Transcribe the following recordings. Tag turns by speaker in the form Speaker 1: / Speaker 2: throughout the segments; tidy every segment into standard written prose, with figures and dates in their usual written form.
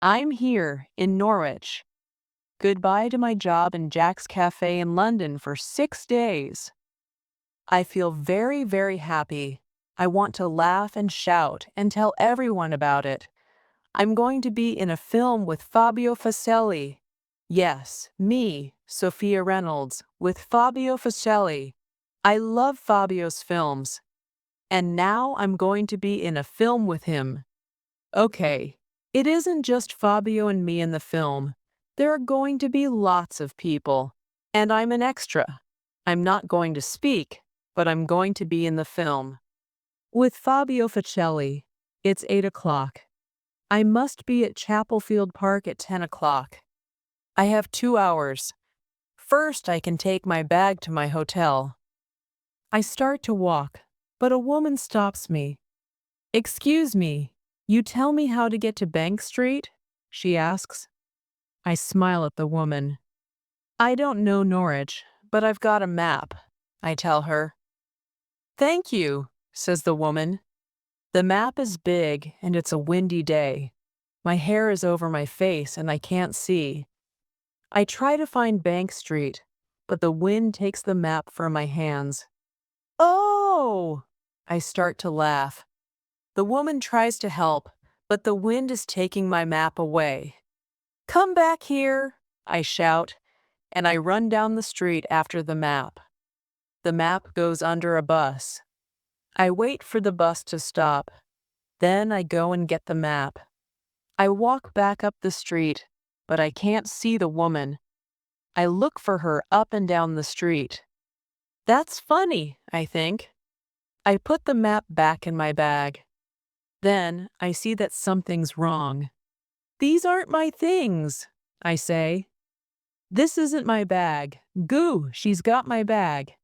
Speaker 1: I'm here in Norwich. Goodbye to my job in Jack's Cafe in London for 6 days. I feel very, very happy. I want to laugh and shout and tell everyone about it. I'm going to be in a film with Fabio Facelli. Yes, me, Sophia Reynolds, with Fabio Facelli. I love Fabio's films. And now I'm going to be in a film with him. Okay, it isn't just Fabio and me in the film. There are going to be lots of people. And I'm an extra. I'm not going to speak, but I'm going to be in the film. With Fabio Facelli, it's 8 o'clock. I must be at Chapelfield Park at 10 o'clock. I have 2 hours. First, I can take my bag to my hotel. I start to walk, but a woman stops me. "Excuse me, you tell me how to get to Bank Street?" she asks. I smile at the woman. "I don't know Norwich, but I've got a map," I tell her. "Thank you," says the woman. The map is big and it's a windy day. My hair is over my face and I can't see. I try to find Bank Street, but the wind takes the map from my hands. "Oh!" I start to laugh. The woman tries to help, but the wind is taking my map away. "Come back here," I shout, and I run down the street after the map. The map goes under a bus. I wait for the bus to stop. Then I go and get the map. I walk back up the street, but I can't see the woman. I look for her up and down the street. That's funny, I think. I put the map back in my bag. Then I see that something's wrong. "These aren't my things," I say. "This isn't my bag. Goo, she's got my bag."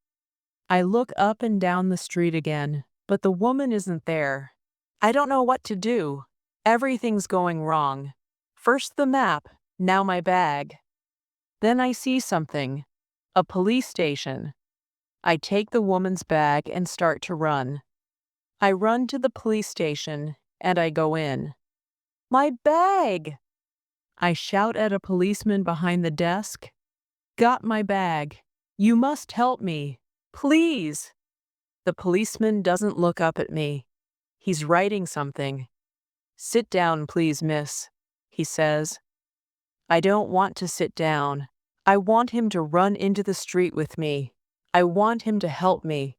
Speaker 1: I look up and down the street again, but the woman isn't there. I don't know what to do. Everything's going wrong. First the map, now my bag. Then I see something. A police station. I take the woman's bag and start to run. I run to the police station and I go in. "My bag!" I shout at a policeman behind the desk. "Got my bag. You must help me. Please." The policeman doesn't look up at me. He's writing something. "Sit down, please, miss," he says. I don't want to sit down. I want him to run into the street with me. I want him to help me.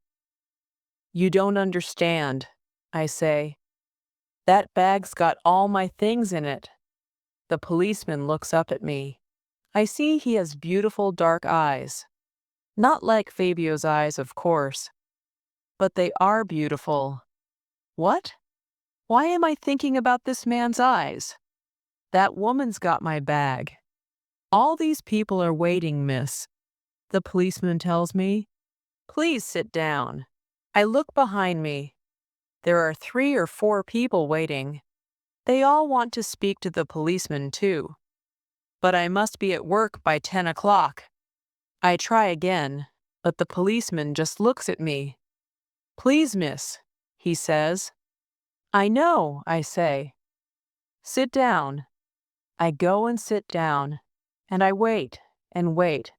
Speaker 1: "You don't understand," I say. "That bag's got all my things in it." The policeman looks up at me. I see he has beautiful dark eyes. Not like Fabio's eyes, of course. But they are beautiful. What? Why am I thinking about this man's eyes? That woman's got my bag. "All these people are waiting, miss," the policeman tells me. "Please sit down." I look behind me. There are 3 or 4 people waiting. They all want to speak to the policeman, too. But I must be at work by 10 o'clock. I try again, but the policeman just looks at me. "Please, miss," he says. "I know," I say. "Sit down." I go and sit down, and I wait and wait.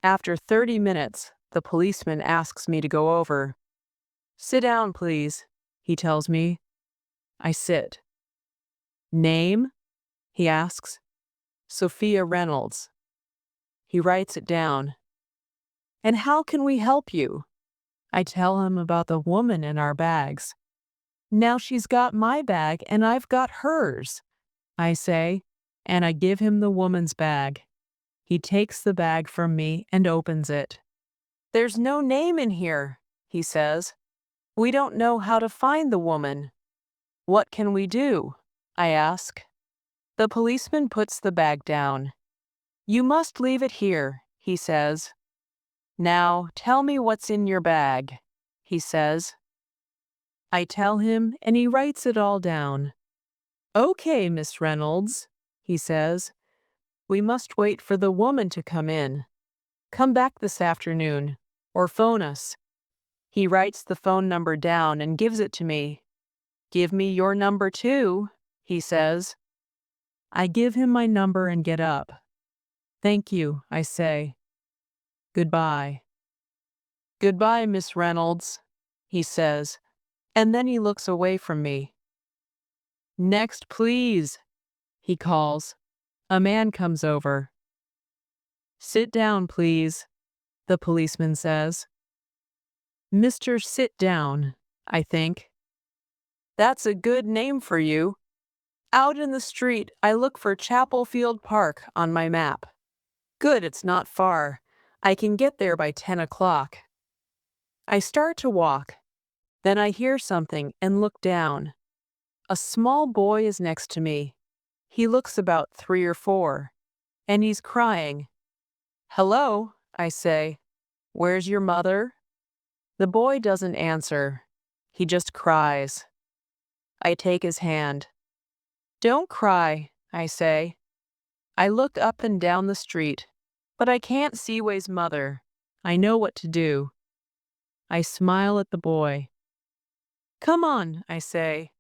Speaker 1: After 30 minutes, the policeman asks me to go over. "Sit down, please," he tells me. I sit. "Name?" he asks. "Sophia Reynolds." He writes it down. "And how can we help you?" I tell him about the woman in our bags. "Now she's got my bag and I've got hers," I say, and I give him the woman's bag. He takes the bag from me and opens it. "There's no name in here," he says. "We don't know how to find the woman." "What can we do?" I ask. The policeman puts the bag down. "You must leave it here," he says. "Now, tell me what's in your bag," he says. I tell him, and he writes it all down. "Okay, Miss Reynolds," he says. "We must wait for the woman to come in. Come back this afternoon, or phone us." He writes the phone number down and gives it to me. "Give me your number too," he says. I give him my number and get up. Thank you, I say. Goodbye. Goodbye, Miss Reynolds, he says, and then he looks away from me. Next, please, he calls. A man comes over. Sit down, please, the policeman says. Mr. Sit Down, I think. That's a good name for you. Out in the street, I look for Chapel Field Park on my map. Good, it's not far. I can get there by 10 o'clock. I start to walk. Then I hear something and look down. A small boy is next to me. He looks about 3 or 4, and he's crying. Hello, I say. Where's your mother? The boy doesn't answer. He just cries. I take his hand. Don't cry, I say. I look up and down the street, but I can't see Wei's mother. I know what to do. I smile at the boy. Come on, I say.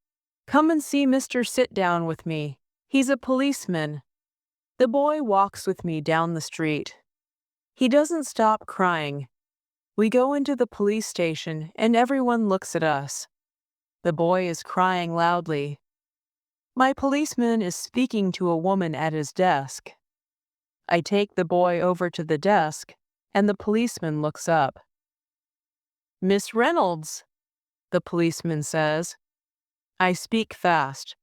Speaker 1: Come and see Mr. Sit Down with me. He's a policeman. The boy walks with me down the street. He doesn't stop crying. We go into the police station and everyone looks at us. The boy is crying loudly. My policeman is speaking to a woman at his desk. I take the boy over to the desk, and the policeman looks up. Miss Reynolds, the policeman says. I speak fast.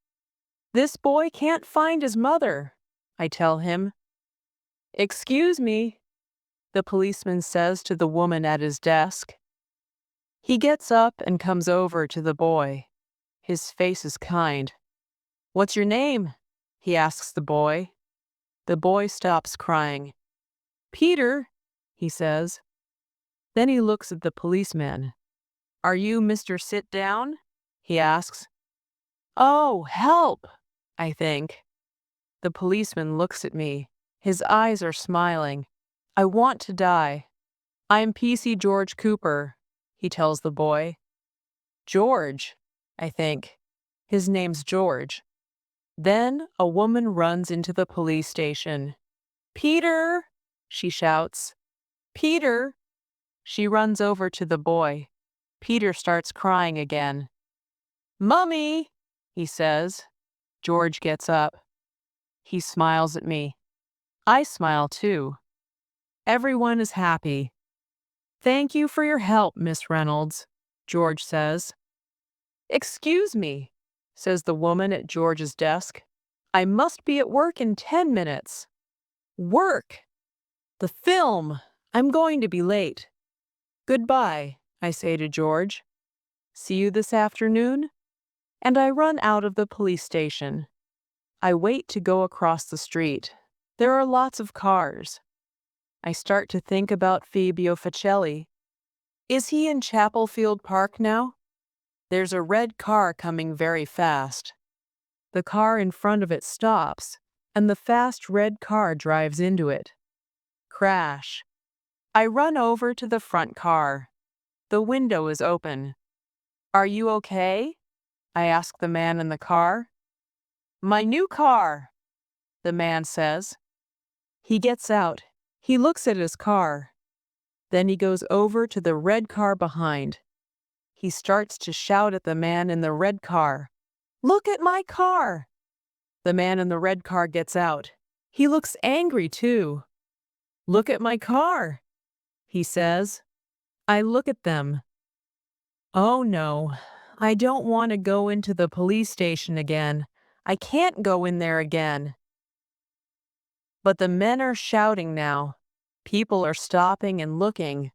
Speaker 1: This boy can't find his mother, I tell him. Excuse me, the policeman says to the woman at his desk. He gets up and comes over to the boy. His face is kind. What's your name? He asks the boy. The boy stops crying. Peter, he says. Then he looks at the policeman. Are you Mr. Sit Down? He asks. Oh, help, I think. The policeman looks at me. His eyes are smiling. I want to die. I'm PC George Cooper, he tells the boy. George, I think. His name's George. Then a woman runs into the police station. Peter, she shouts. Peter. She runs over to the boy. Peter starts crying again. Mummy, he says. George gets up. He smiles at me. I smile too. Everyone is happy. Thank you for your help, Miss Reynolds, George says. Excuse me, says the woman at George's desk. I must be at work in 10 minutes. Work! The film! I'm going to be late. Goodbye, I say to George. See you this afternoon? And I run out of the police station. I wait to go across the street. There are lots of cars. I start to think about Fabio Facelli. Is he in Chapel Field Park now? There's a red car coming very fast. The car in front of it stops, and the fast red car drives into it. Crash. I run over to the front car. The window is open. Are you okay? I ask the man in the car. My new car, the man says. He gets out. He looks at his car. Then he goes over to the red car behind. He starts to shout at the man in the red car. Look at my car! The man in the red car gets out. He looks angry too. Look at my car, he says. I look at them. Oh no, I don't want to go into the police station again. I can't go in there again. But the men are shouting now. People are stopping and looking.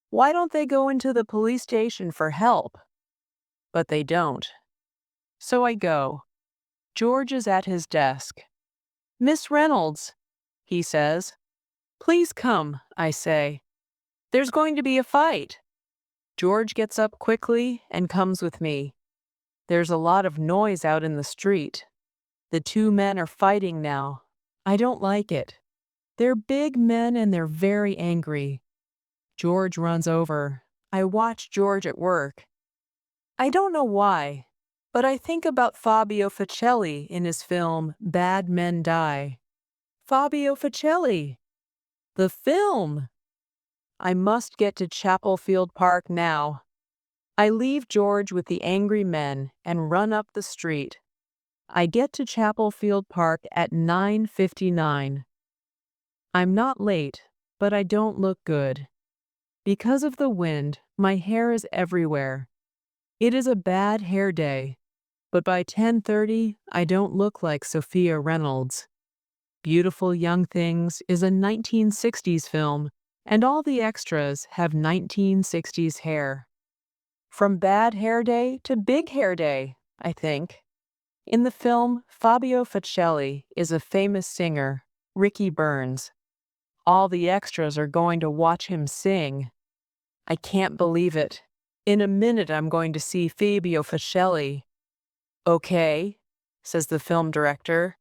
Speaker 1: Why don't they go into the police station for help? But they don't. So I go. George is at his desk. Miss Reynolds, he says. Please come, I say. There's going to be a fight. George gets up quickly and comes with me. There's a lot of noise out in the street. The two men are fighting now. I don't like it. They're big men and they're very angry. George runs over. I watch George at work. I don't know why. But I think about Fabio Facelli in his film Bad Men Die. Fabio Facelli! The film! I must get to Chapel Field Park now. I leave George with the angry men and run up the street. I get to Chapel Field Park at 9:59. I'm not late, but I don't look good. Because of the wind, my hair is everywhere. It is a bad hair day, but by 10:30, I don't look like Sophia Reynolds. Beautiful Young Things is a 1960s film, and all the extras have 1960s hair. From bad hair day to big hair day, I think. In the film, Fabio Facelli is a famous singer, Ricky Burns. All the extras are going to watch him sing. I can't believe it. In a minute, I'm going to see Fabio Facelli. Okay, says the film director.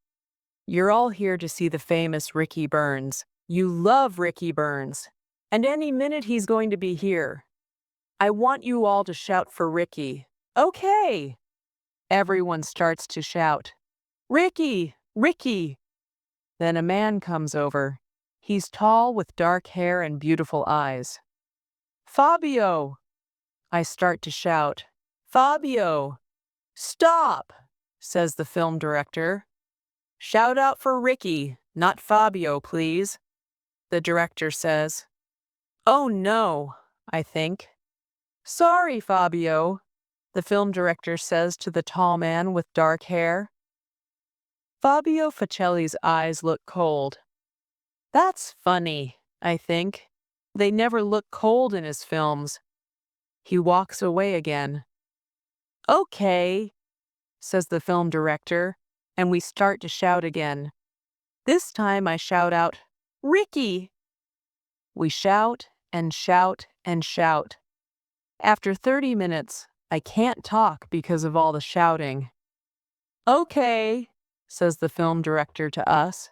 Speaker 1: You're all here to see the famous Ricky Burns. You love Ricky Burns. And any minute he's going to be here. I want you all to shout for Ricky. Okay. Everyone starts to shout, Ricky! Ricky! Then a man comes over. He's tall with dark hair and beautiful eyes. Fabio! I start to shout, Fabio! Stop! Says the film director. Shout out for Ricky, not Fabio, please. The director says. Oh no, I think. Sorry, Fabio, the film director says to the tall man with dark hair. Fabio Facelli's eyes look cold. That's funny, I think. They never look cold in his films. He walks away again. Okay, says the film director, and we start to shout again. This time I shout out, Ricky! We shout and shout and shout. After 30 minutes, I can't talk because of all the shouting. Okay, says the film director to us.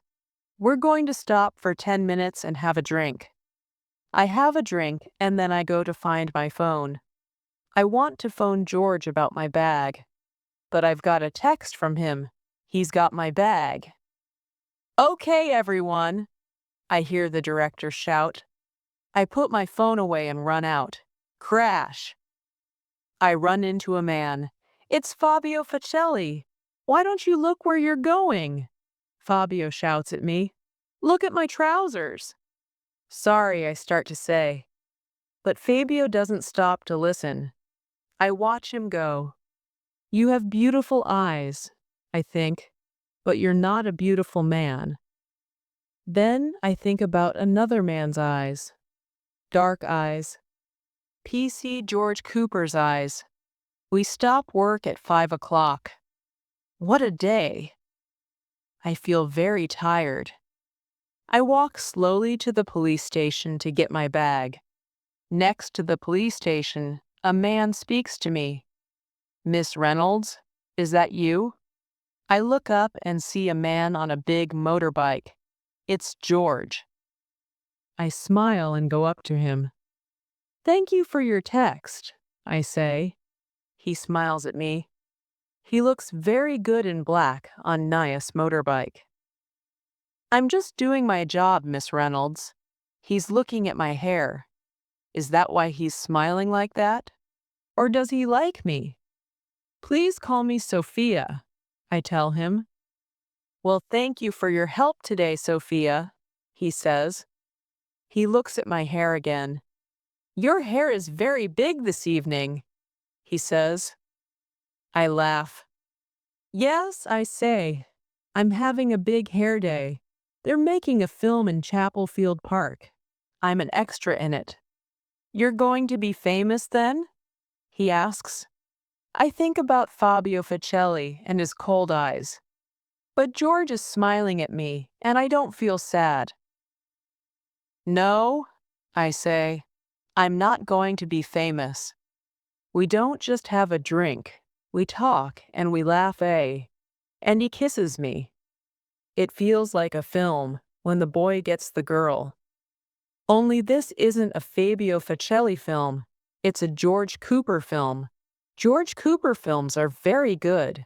Speaker 1: We're going to stop for 10 minutes and have a drink. I have a drink and then I go to find my phone. I want to phone George about my bag, but I've got a text from him. He's got my bag. Okay, everyone, I hear the director shout. I put my phone away and run out. Crash. I run into a man. It's Fabio Facelli. Why don't you look where you're going? Fabio shouts at me. Look at my trousers. Sorry, I start to say. But Fabio doesn't stop to listen. I watch him go. You have beautiful eyes, I think, but you're not a beautiful man. Then I think about another man's eyes. Dark eyes. PC George Cooper's eyes. We stop work at 5 o'clock. What a day. I feel very tired. I walk slowly to the police station to get my bag. Next to the police station, a man speaks to me. Miss Reynolds, is that you? I look up and see a man on a big motorbike. It's George. I smile and go up to him. Thank you for your text, I say. He smiles at me. He looks very good in black on nice motorbike. I'm just doing my job, Miss Reynolds. He's looking at my hair. Is that why he's smiling like that? Or does he like me? Please call me Sophia, I tell him. Well, thank you for your help today, Sophia, he says. He looks at my hair again. Your hair is very big this evening, he says. I laugh. Yes, I say. I'm having a big hair day. They're making a film in Chapel Field Park. I'm an extra in it. You're going to be famous then? He asks. I think about Fabio Facelli and his cold eyes. But George is smiling at me, and I don't feel sad. No, I say. I'm not going to be famous. We don't just have a drink. We talk and we laugh, eh? And he kisses me. It feels like a film when the boy gets the girl. Only this isn't a Fabio Facelli film. It's a George Cooper film. George Cooper films are very good.